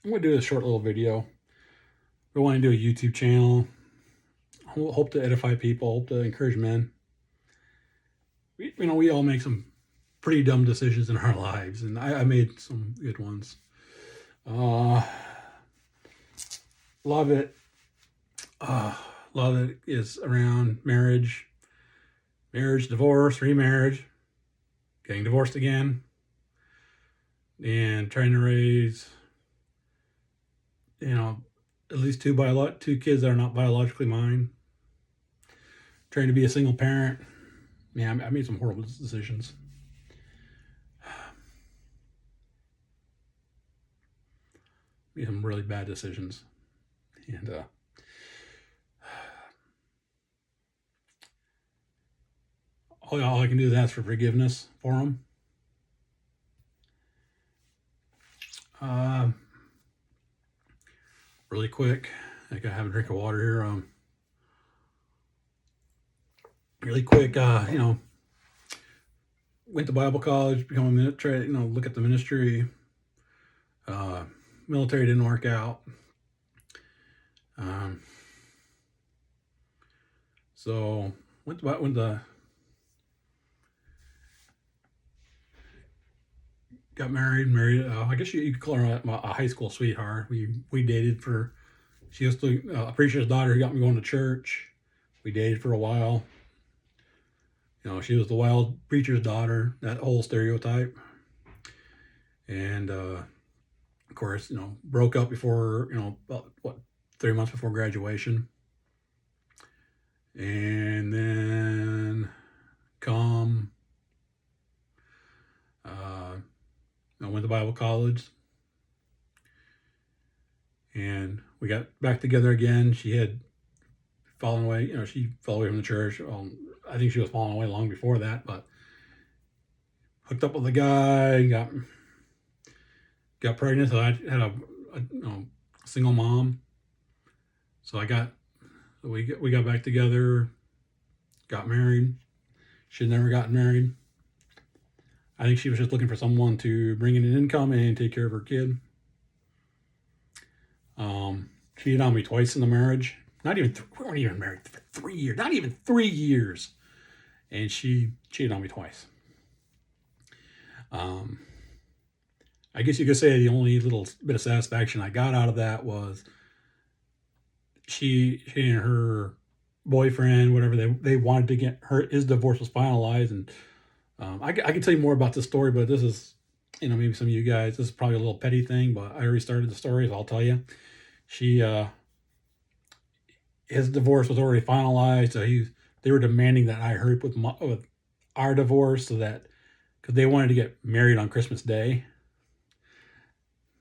I'm going to do a short little video. We want to do a YouTube channel. Hope to edify people, hope to encourage men. We all make some pretty dumb decisions in our lives, and I made some good ones. A lot of it, a lot of it is around marriage, divorce, remarriage, getting divorced again, and trying to raise, at least two kids that are not biologically mine. Trying to be a single parent. Yeah, I made some horrible decisions. Made some really bad decisions, and all I can do is ask for forgiveness for them. Really quick, I gotta have a drink of water here. Really quick, went to Bible college, become a military, look at the ministry. Military didn't work out. So went to got married. I guess you could call her a high school sweetheart. We dated for. She was a preacher's daughter who got me going to church. We dated for a while. She was the wild preacher's daughter, that whole stereotype. And of course, broke up before, about 3 months before graduation. And then I went to Bible college, and we got back together again. She had fallen away. She fell away from the church. I think she was falling away long before that, but hooked up with a guy, got pregnant. So I had a single mom. So we got back together, got married. She'd never gotten married. I think she was just looking for someone to bring in an income and take care of her kid. Cheated on me twice in the marriage. We weren't even married for 3 years. Not even 3 years. And she cheated on me twice. I guess you could say the only little bit of satisfaction I got out of that was she and her boyfriend, whatever, they wanted to get his divorce was finalized. And I can tell you more about this story, but this is, maybe some of you guys, this is probably a little petty thing, but I already started the story, so I'll tell you. His divorce was already finalized, so they were demanding that I hurry up with our divorce, so that, because they wanted to get married on Christmas Day.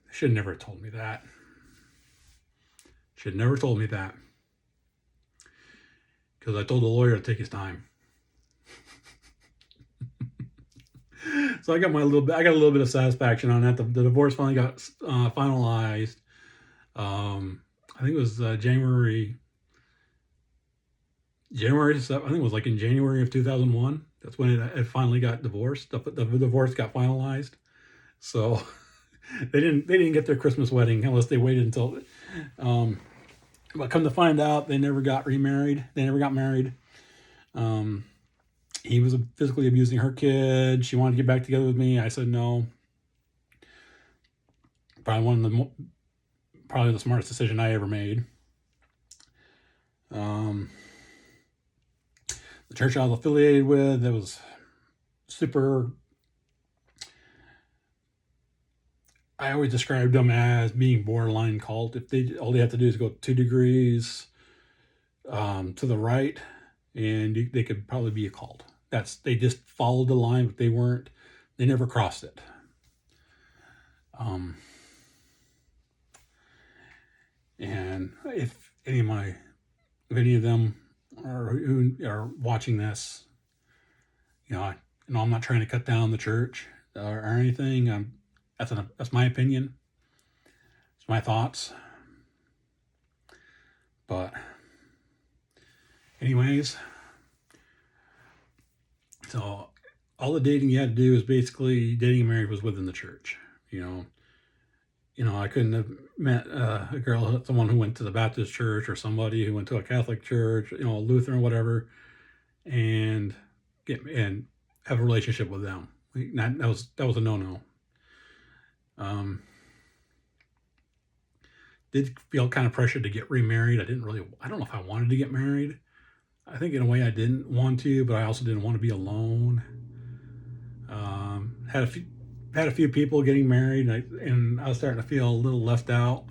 Should have never told me that. Should have never told me that. Because I told the lawyer to take his time. So I got a little bit of satisfaction on that. The divorce finally got finalized. I think it was January 7th. I think it was like in January of 2001. That's when it finally got divorced. The divorce got finalized. So they didn't get their Christmas wedding unless they waited until. But come to find out, they never got remarried. They never got married. He was physically abusing her kid. She wanted to get back together with me. I said no. Probably the smartest decision I ever made. The church I was affiliated with, it was super. I always described them as being borderline cult. If all they have to do is go 2 degrees to the right, and they could probably be a cult. They just followed the line, but they never crossed it. And if any of them who are watching this, I'm not trying to cut down the church or anything. That's my opinion. It's my thoughts. But anyways, so all the dating you had to do is basically dating and marriage was within the church. I couldn't have met a girl, someone who went to the Baptist church, or somebody who went to a Catholic church, a Lutheran or whatever, and have a relationship with them. That was a no-no. Um, did feel kind of pressured to get remarried. I don't know if I wanted to get married. I think in a way I didn't want to, but I also didn't want to be alone. Had a few people getting married, and I was starting to feel a little left out.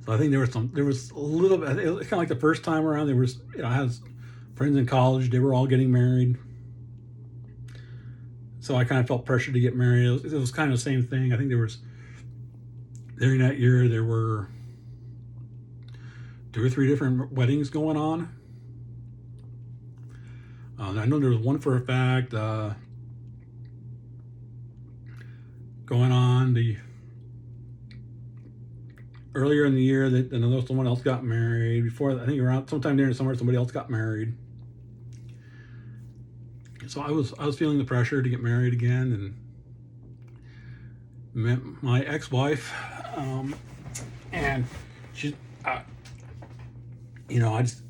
So I think there was a little bit. It was kind of like the first time around. There was, I had friends in college. They were all getting married, so I kind of felt pressured to get married. It was kind of the same thing. I think during that year there were 2 or 3 different weddings going on. I know there was one for a fact going on earlier in the year that someone else got married. Before, I think around sometime during the summer, somebody else got married. So I was feeling the pressure to get married again, and met my ex-wife, and she, I just,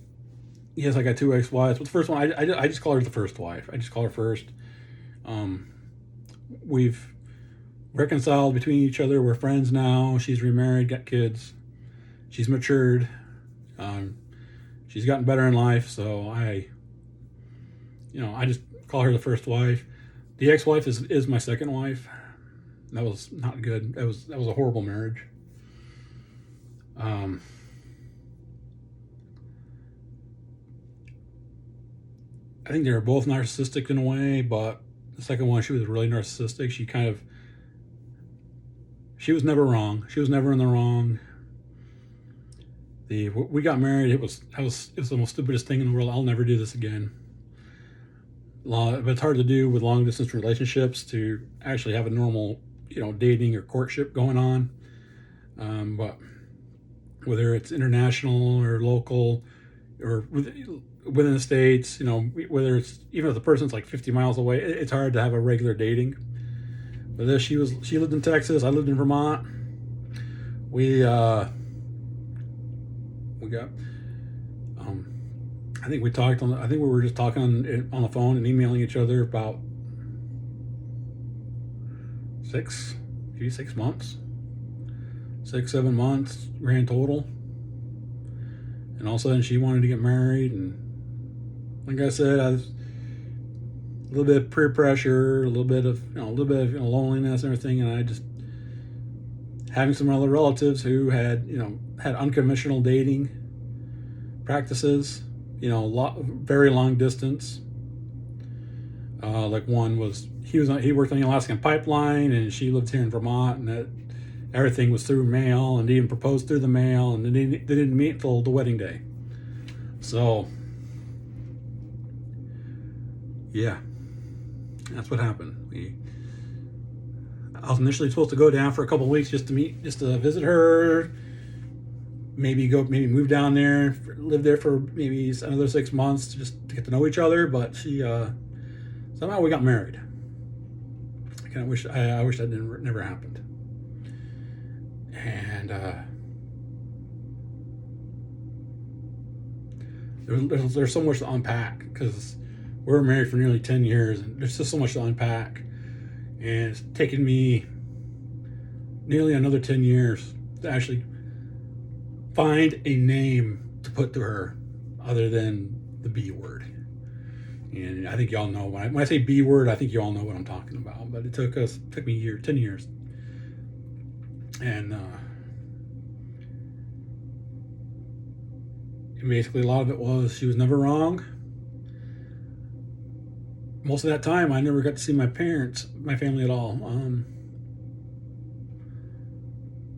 yes, I got 2 ex-wives, but the first one, I just call her the first wife. I just call her first. We've reconciled between each other. We're friends now. She's remarried, got kids. She's matured. She's gotten better in life. So I just call her the first wife. The ex-wife is my second wife. That was not good. That was a horrible marriage. I think they were both narcissistic in a way, but the second one, she was really narcissistic. She was never wrong. She was never in the wrong. We got married. It was the most stupidest thing in the world. I'll never do this again. But it's hard to do with long distance relationships to actually have a normal, dating or courtship going on. But whether it's international or local or within the states, whether it's even if the person's like 50 miles away, it's hard to have a regular dating. But this, she lived in Texas. I lived in Vermont. We got. I think we talked I think we were just talking on the phone and emailing each other about 6 months, 6-7 months grand total. And all of a sudden, she wanted to get married, and like I said, I was a little bit of peer pressure, a little bit of loneliness and everything, and I just having some other relatives who had unconventional dating practices, very long distance. Like one was he worked on the Alaskan pipeline, and she lived here in Vermont, and that everything was through mail, and they even proposed through the mail, and they didn't meet until the wedding day. So yeah, that's what happened. I was initially supposed to go down for a couple of weeks just to visit her, maybe move down there, live there for maybe another 6 months just to get to know each other. But she somehow we got married. I wish that never happened. And there's so much to unpack, because we were married for nearly 10 years, and there's just so much to unpack. And it's taken me nearly another 10 years to actually find a name to put to her other than the B word. And I think y'all know when I say B word, I think you all know what I'm talking about. But it took me 10 years. And basically a lot of it was she was never wrong. Most of that time, I never got to see my family at all.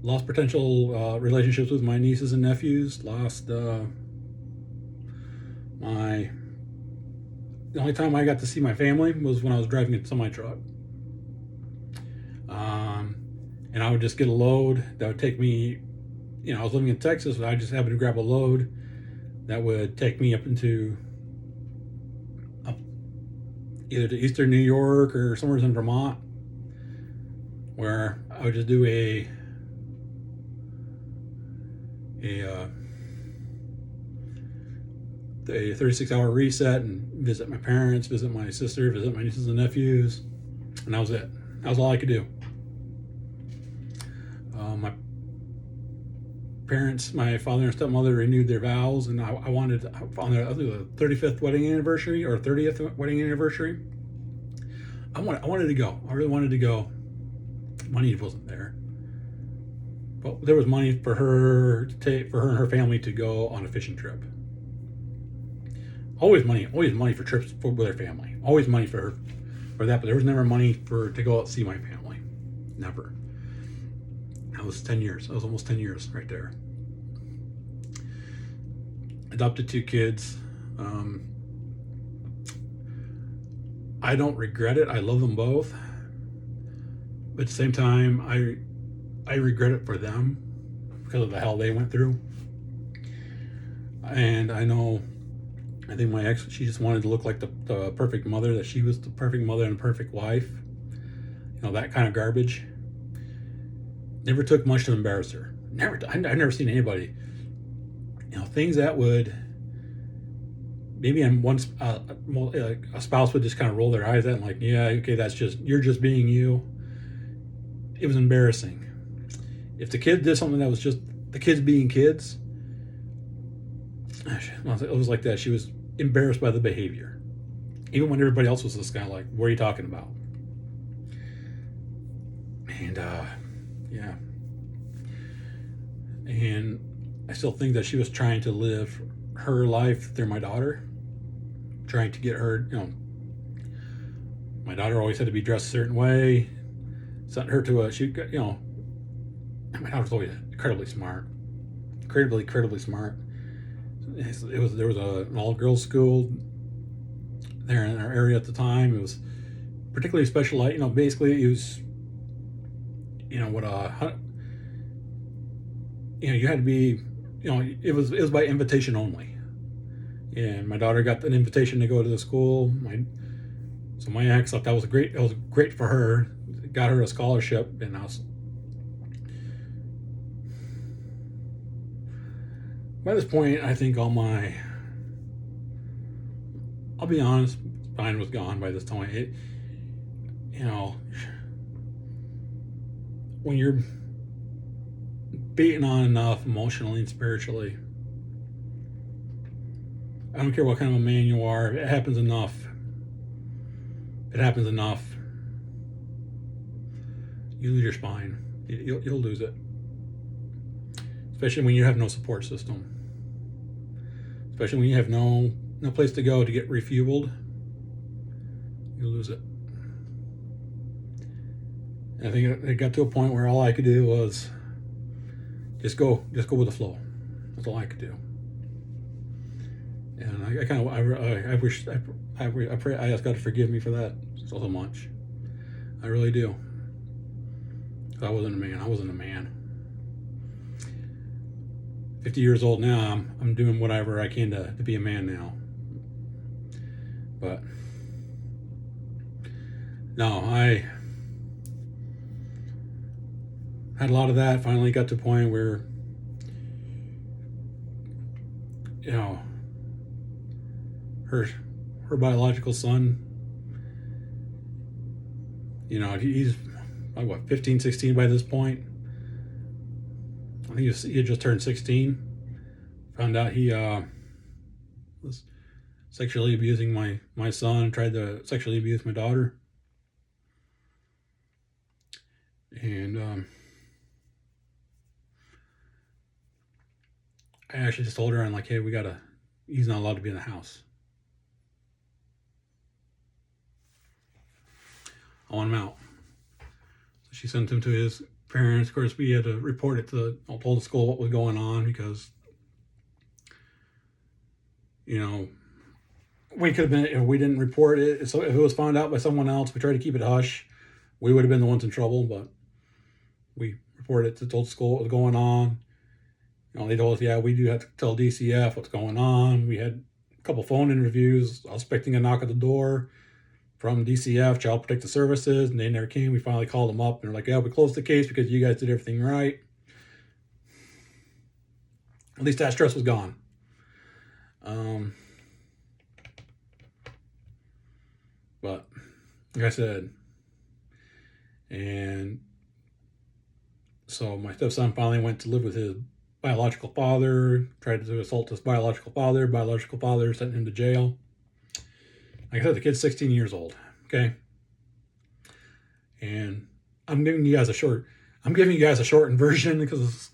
Lost potential relationships with my nieces and nephews. Lost the only time I got to see my family was when I was driving a semi truck. And I would just get a load that would take me, I was living in Texas, so I just happened to grab a load that would take me up into either to eastern New York or somewhere in Vermont, where I would just do a 36-hour reset and visit my parents, visit my sister, visit my nieces and nephews, and that was it. That was all I could do. My parents, my father and stepmother, renewed their vows, and I wanted, on the 35th wedding anniversary or 30th wedding anniversary, I wanted to go. I really wanted to go. Money wasn't there, but there was money for her and her family to go on a fishing trip. Always money for trips with their family. Always money for that, but there was never money to go out and see my family. Never. That was 10 years. That was almost 10 years right there. Adopted 2 kids. I don't regret it. I love them both. But at the same time, I regret it for them because of the hell they went through. And I think my ex, she just wanted to look like the perfect mother, that she was the perfect mother and perfect wife. That kind of garbage. Never took much to embarrass her. I've never seen anybody, things that would, maybe once a spouse would just kind of roll their eyes at and like, yeah, okay, you're just being you. It was embarrassing. If the kid did something that was just the kids being kids, it was like that. She was embarrassed by the behavior, even when everybody else was just kind of like, what are you talking about? And yeah, and I still think that she was trying to live her life through my daughter, trying to get her, my daughter always had to be dressed a certain way, sent her to my daughter was always incredibly smart. There was an all-girls school there in our area at the time. It was particularly special, basically it was, you had to be, it was by invitation only. And my daughter got an invitation to go to the school. So my ex thought that was great for her. It got her a scholarship, and by this point, I think I'll be honest, spine was gone by this time. When you're beaten on enough emotionally and spiritually, I don't care what kind of a man you are, it happens enough. You lose your spine. You'll lose it. Especially when you have no support system. Especially when you have no place to go to get refueled. You lose it. And I think it got to a point where all I could do was just go with the flow. That's all I could do. And I pray, I ask God to forgive me for that so much. I really do. I wasn't a man. 50 years old now. I'm doing whatever I can to be a man now. But no, I had a lot of that. Finally got to a point where, her biological son, he's like 15, 16 by this point. I think he had just turned 16. Found out he was sexually abusing my son, tried to sexually abuse my daughter. And I actually just told her, I'm like, hey, he's not allowed to be in the house. I want him out. So she sent him to his parents. Of course, we had to report it told the school what was going on, because, we could have been, if we didn't report it, so if it was found out by someone else, we tried to keep it hush, we would have been the ones in trouble, but we reported it, told the school what was going on. They told us, yeah, we do have to tell DCF what's going on. We had a couple phone interviews. I was expecting a knock at the door from DCF, Child Protective Services, and they never came. We finally called them up, and they're like, yeah, we closed the case because you guys did everything right. At least that stress was gone. Um, but like I said, and so my stepson finally went to live with his biological father, tried to assault his biological father. Biological father sent him to jail. Like I said, the kid's 16 years old. Okay. And I'm giving you guys a shortened version because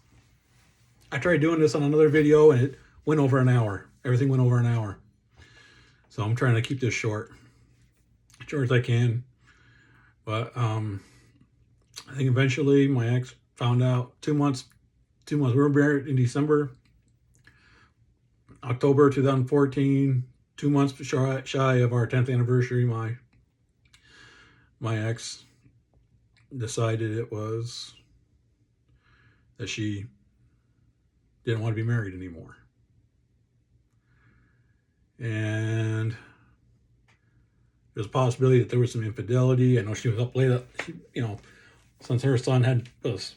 I tried doing this on another video and it went over an hour. Everything went over an hour. So I'm trying to keep this short as I can. But I think eventually my ex found out 2 months. We were married in December, October 2014. 2 months shy of our 10th anniversary, my ex decided it was that she didn't want to be married anymore. And there's a possibility that there was some infidelity. I know she was up late, since her son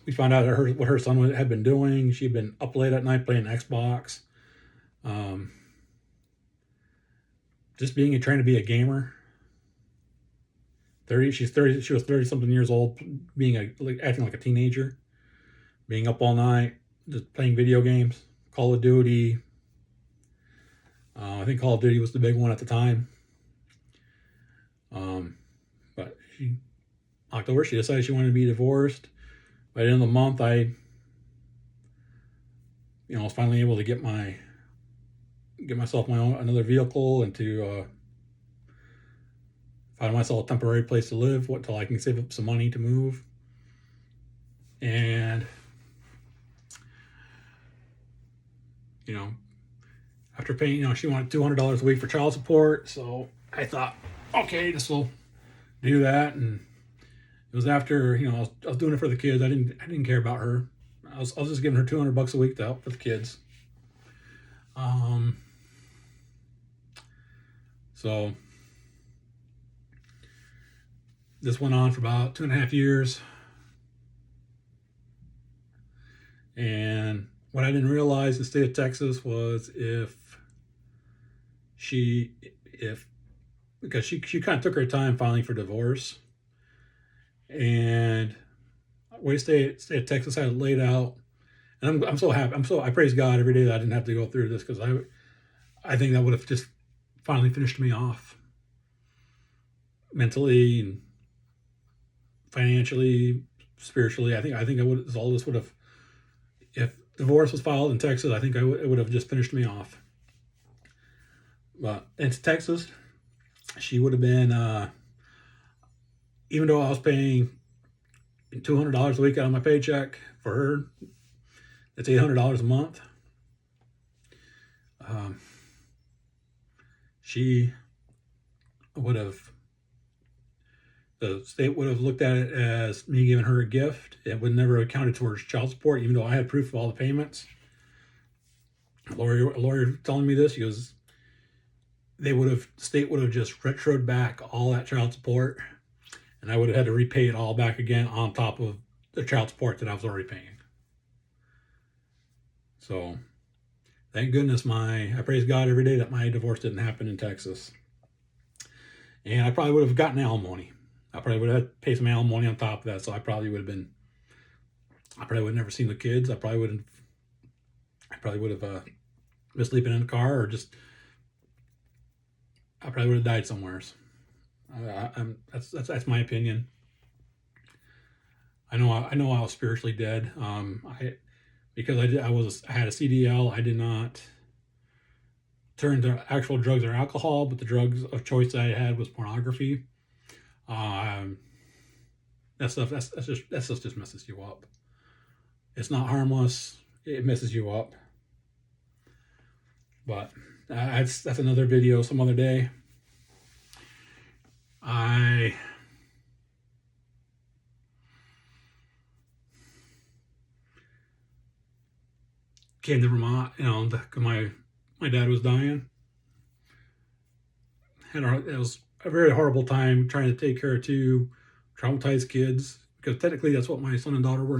we found out what her son had been doing. She'd been up late at night playing Xbox. Just trying to be a gamer. She was 30 something years old, acting like a teenager, being up all night, just playing video games, Call of Duty. I think Call of Duty was the big one at the time. But October, she decided she wanted to be divorced. By the end of the month, I was finally able to get myself another vehicle and to find myself a temporary place to live till I can save up some money to move. And after paying, she wanted $200 a week for child support, so I thought, okay, this will do that. And it was after I was doing it for the kids. I didn't care about her. I was just giving her $200 a week to help with the kids. So this went on for about 2.5 years. And what I didn't realize in the state of Texas was because she kind of took her time filing for divorce. And the way state of Texas had it laid out, and I'm so happy. I praise God every day that I didn't have to go through this, because I think that would have just finally finished me off mentally and financially, spiritually. I think all this would have, if divorce was filed in Texas, I think it would have just finished me off. But in Texas, she would have been, even though I was paying $200 a week out of my paycheck for her, it's $800 a month. She would have, the state would have looked at it as me giving her a gift. It would never have counted towards child support, even though I had proof of all the payments. A lawyer telling me this, he goes, state would have just retroed back all that child support, and I would have had to repay it all back again on top of the child support that I was already paying. So thank goodness I praise God every day that my divorce didn't happen in Texas. And I probably would have gotten alimony. I probably would have paid some alimony on top of that. So I probably would have never seen the kids. I probably would have been sleeping in the car, or I probably would have died somewhere. That's my opinion. I know I was spiritually dead. Because I had a CDL. I did not turn to actual drugs or alcohol, but the drugs of choice that I had was pornography. That stuff just messes you up. It's not harmless. It messes you up. But that's another video some other day. I came to Vermont, my dad was dying. It was a very horrible time trying to take care of two traumatized kids, because technically that's what my son and daughter were.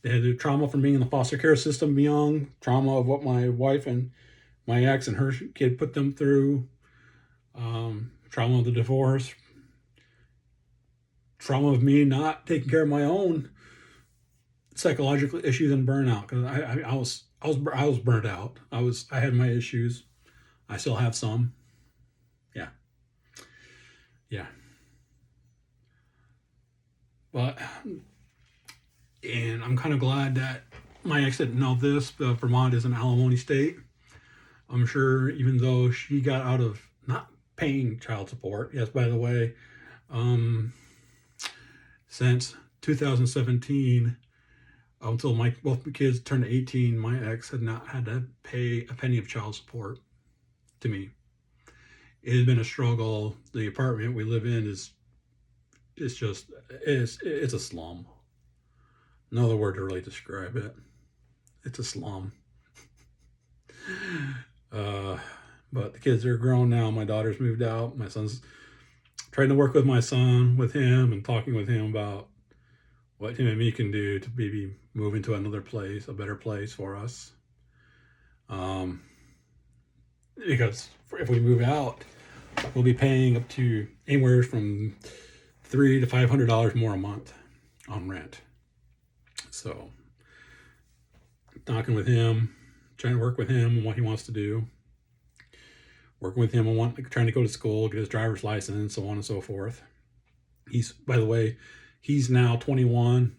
They had the trauma from being in the foster care system young, trauma of what my wife and my ex and her kid put them through, trauma of the divorce, trauma of me not taking care of my own psychological issues and burnout, because I was burnt out. I had my issues. I still have some. Yeah, yeah. But and I'm kind of glad that my ex didn't know this. Vermont is an alimony state. I'm sure, even though she got out of not paying child support. Yes, by the way, um, since 2017, until both my kids turned 18, my ex had not had to pay a penny of child support to me. It has been a struggle. The apartment we live in it's a slum. No other word to really describe it. It's a slum. Uh, but the kids are grown now. My daughter's moved out. My son's trying to work with my son, with him, and talking with him about what him and me can do to maybe move into another place, a better place for us. Because if we move out, we'll be paying up to anywhere from $300 to $500 more a month on rent. So, talking with him, trying to work with him on what he wants to do, working with him on trying to go to school, get his driver's license, so on and so forth. By the way, he's now 21.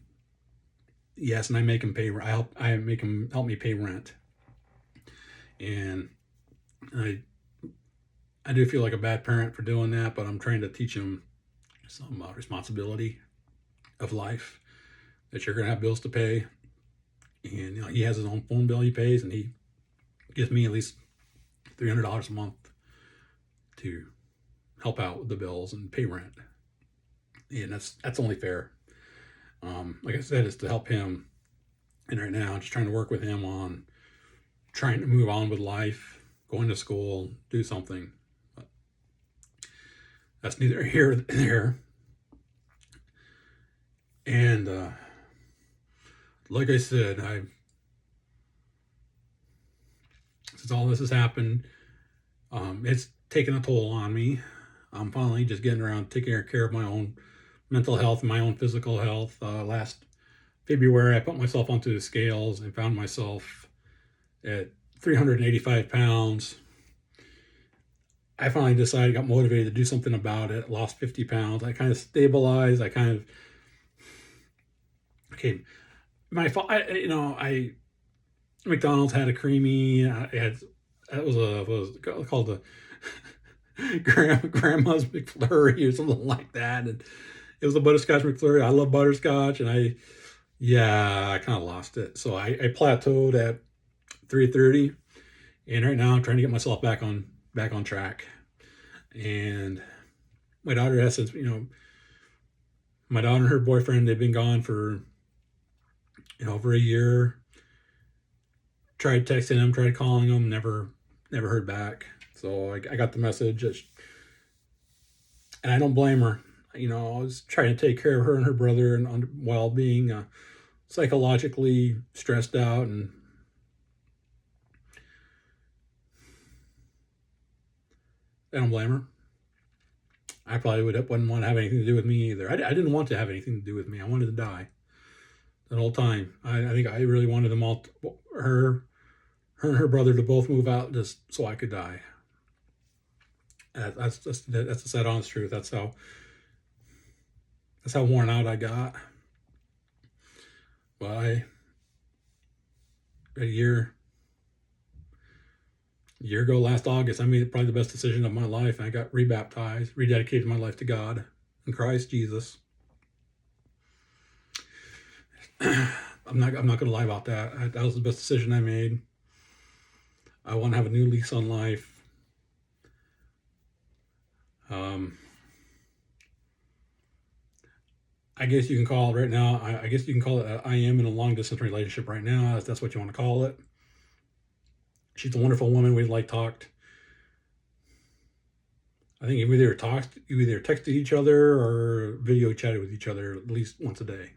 Yes, and I make him pay. I make him help me pay rent, and I do feel like a bad parent for doing that, but I'm trying to teach him some responsibility of life, that you're going to have bills to pay. And he has his own phone bill he pays, and he gives me at least $300 a month to help out with the bills and pay rent. And that's only fair. Like I said, it's to help him. And right now, I'm just trying to work with him on trying to move on with life, going to school, do something. But that's neither here nor there. And like I said, since all this has happened, it's taken a toll on me. I'm finally just getting around taking care of my own mental health and my own physical health. Last February, I put myself onto the scales and found myself at 385 pounds. I finally decided, got motivated to do something about it, lost 50 pounds. I kind of stabilized. Okay, McDonald's had a creamy, it was called the Grandma's McFlurry or something like that. And it was a butterscotch McFlurry. I love butterscotch, and I kind of lost it. So I plateaued at 330, and right now I'm trying to get myself back on track. And my daughter has since, my daughter and her boyfriend, they've been gone for over a year. Tried texting him, tried calling him, never heard back. So I got the message, and I don't blame her. I was trying to take care of her and her brother, and while being psychologically stressed out, and I don't blame her. I probably wouldn't want to have anything to do with me either. I didn't want to have anything to do with me. I wanted to die that whole time. I think I really wanted them all, her and her brother, to both move out just so I could die. That's the sad honest truth. That's how worn out I got. But a year ago, last August, I made probably the best decision of my life. I got rebaptized, rededicated my life to God in Christ Jesus. I'm not going to lie about that. That was the best decision I made. I want to have a new lease on life. I guess you can call it right now. I guess you can call it. I am in a long distance relationship right now. That's what you want to call it. She's a wonderful woman. We talked. I think you either texted each other or video chatted with each other at least once a day.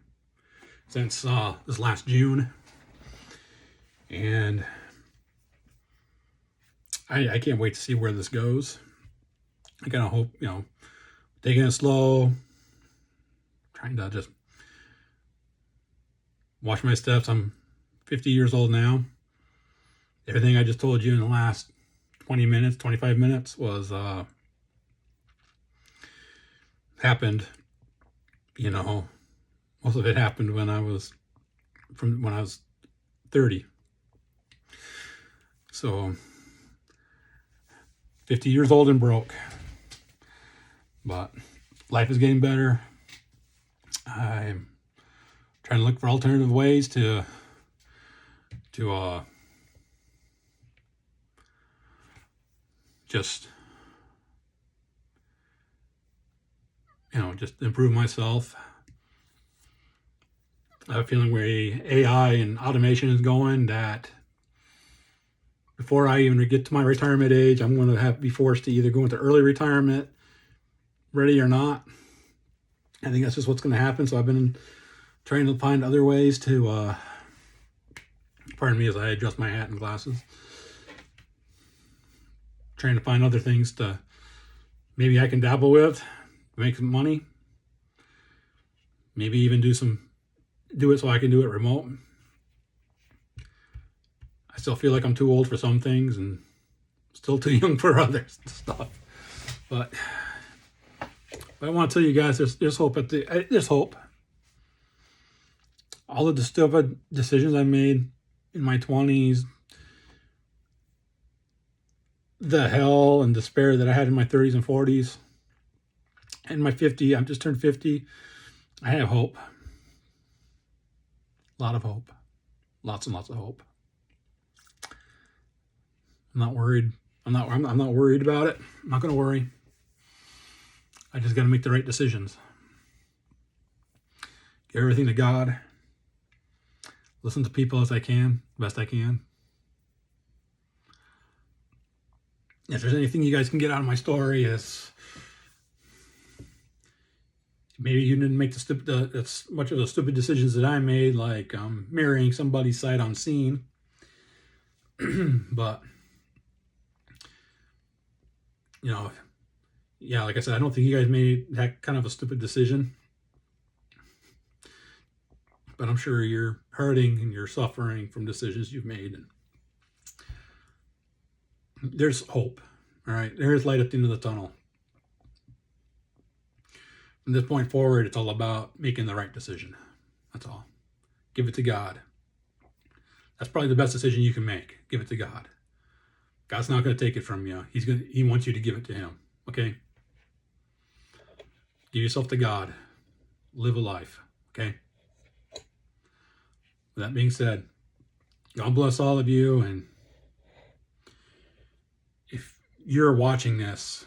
since this last June, and I can't wait to see where this goes. I kind of hope, taking it slow, trying to just watch my steps. I'm 50 years old now. Everything I just told you in the last 20 minutes, 25 minutes was happened. Most of it happened when I was 30. So 50 years old and broke. But life is getting better. I'm trying to look for alternative ways to just improve myself. I have a feeling where AI and automation is going, that before I even get to my retirement age, I'm going to be forced to either go into early retirement, ready or not. I think that's just what's going to happen. So I've been trying to find other ways to, pardon me as I adjust my hat and glasses, trying to find other things to maybe I can dabble with, make some money, maybe even do it so I can do it remote. I still feel like I'm too old for some things and still too young for other stuff. But I want to tell you guys, there's hope there's hope. All of the stupid decisions I made in my 20s, the hell and despair that I had in my 30s and 40s, and my 50, I've just turned 50. I have hope. A lot of hope. Lots and lots of hope. I'm not worried. I'm not worried about it. I'm not going to worry. I just got to make the right decisions. Give everything to God. Listen to people as I can, best I can. If there's anything you guys can get out of my story, is maybe you didn't make as much of the stupid decisions that I made, like marrying somebody sight unseen. But like I said, I don't think you guys made that kind of a stupid decision. But I'm sure you're hurting and you're suffering from decisions you've made. And there's hope. All right, there is light at the end of the tunnel. From this point forward, it's all about making the right decision. That's all. Give it to God. That's probably the best decision you can make. Give it to God. God's not going to take it from you. He wants you to give it to Him. Okay? Give yourself to God. Live a life. Okay? With that being said, God bless all of you. And if you're watching this,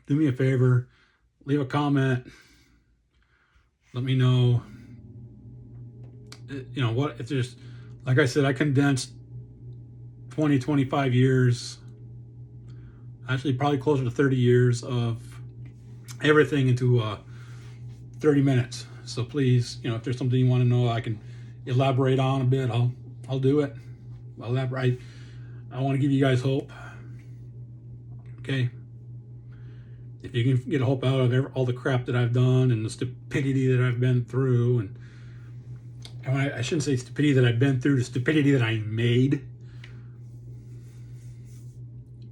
do me a favor, leave a comment. Let me know. If there's, like I said, I condensed 20, 25 years, actually probably closer to 30 years of everything into 30 minutes. So please, if there's something you want to know, I can elaborate on a bit. I'll do it. I'll elaborate. I want to give you guys hope. Okay. If you can get hope out of all the crap that I've done and the stupidity that I've been through, and I shouldn't say stupidity that I've been through, the stupidity that I made.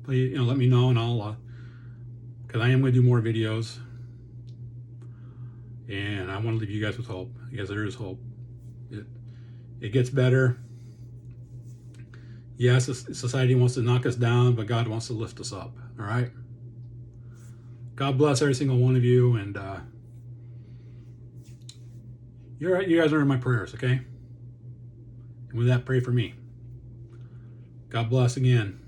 Please, let me know, and I'll, because I am going to do more videos, and I want to leave you guys with hope, because there is hope. It gets better. Yes, society wants to knock us down, but God wants to lift us up. All right. God bless every single one of you, and you guys are in my prayers, okay? And with that, pray for me. God bless again.